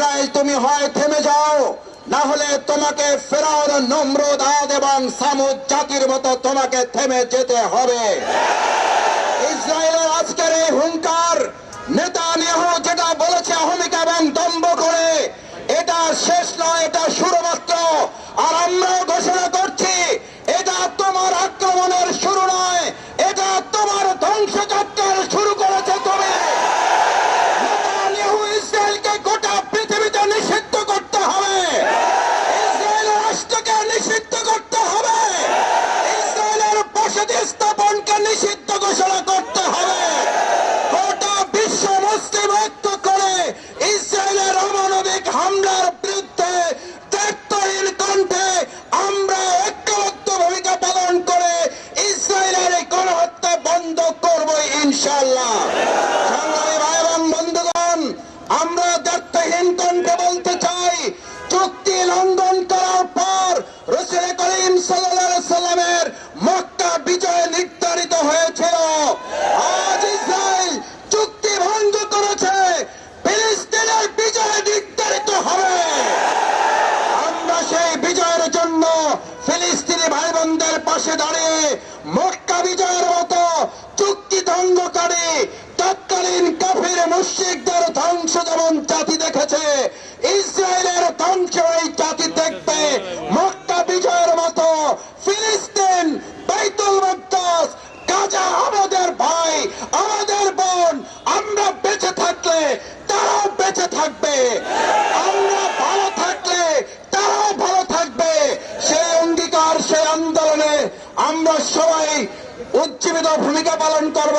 Israel তুমি হয় থেমে যাও, না হলে তোমাকে ফেরাউন, নমরুদ, আদ এবং সামুদ জাতির মতো তোমাকে থেমে যেতে হবে। ইসরায়েলের আজকের এই হুঙ্কার, নেতানিয়াহু যেটা বলেছে অহমিকা এবং দম্ভ করে, এটা শেষ নয়, এটা শুরু মাত্র। আর আমরাও ঘোষণা করছি, এটা তোমার আক্রমণের শুরু নয়, এটা তোমার ধ্বংসযাত্রার শুরু করেছে তুমি। নেতানিয়াহু ইসরায়েলকে গোটা পৃথিবীতে নিষিদ্ধ করতে হবে, ইসরায়েলের রাষ্ট্রকে নিষিদ্ধ করতে হবে, ইসরায়েলের বসতি স্থাপনকে নিষিদ্ধ ঘোষণা করতে হবে। গোটা বিশ্ব মুসলিম ঐক্য করে ইসরায়েলের অমানবিক হামলার বিরুদ্ধে দায়িত্বহীন কণ্ঠে আমরা ঐক্যবদ্ধ ভূমিকা পালন করে ইসরায়েলের এই গণহত্যা বন্ধ করব ইনশাআল্লাহ। সংগ্রামী ভাই এবং বন্ধুগণ, আমরা দায়িত্বহীন কণ্ঠে বলতে চাই, চুক্তি লঙ্ঘন করার পর রাসূল করিম সাল্লাল্লাহু আলাইহি সাল্লামের মক্কা বিজয় নির্ধারিত হয়েছিল। আজ ইসরায়েল চুক্তি ভঙ্গ করেছে, ফিলিস্তিনের বিজয় নির্ধারিত হবে। আমরা সেই বিজয়ের জন্য ফিলিস্তিনি ভাই বোনদের পাশে দাঁড়িয়ে মক্কা বিজয়ের মতো চুক্তি ধ্বংসকারী তৎকালীন কাফির মুশরিকদের ধ্বংস যেমন জাতি দেখেছে, ইসরায়েলের ধ্বংস এই জাতি দেখবে। মক্কা বিজয়ের মতো ফিলিস্তিন, বাইতুল মুকদ্দাস, গাজা আমাদের ভাই, আমাদের বোন। আমরা বেঁচে থাকলে তারাও বেঁচে থাকবে, আমরা ভালো থাকলে তারাও ভালো থাকবে। সেই অঙ্গীকার, সেই আন্দোলনে আমরা সবাই উজ্জীবিত ভূমিকা পালন করব।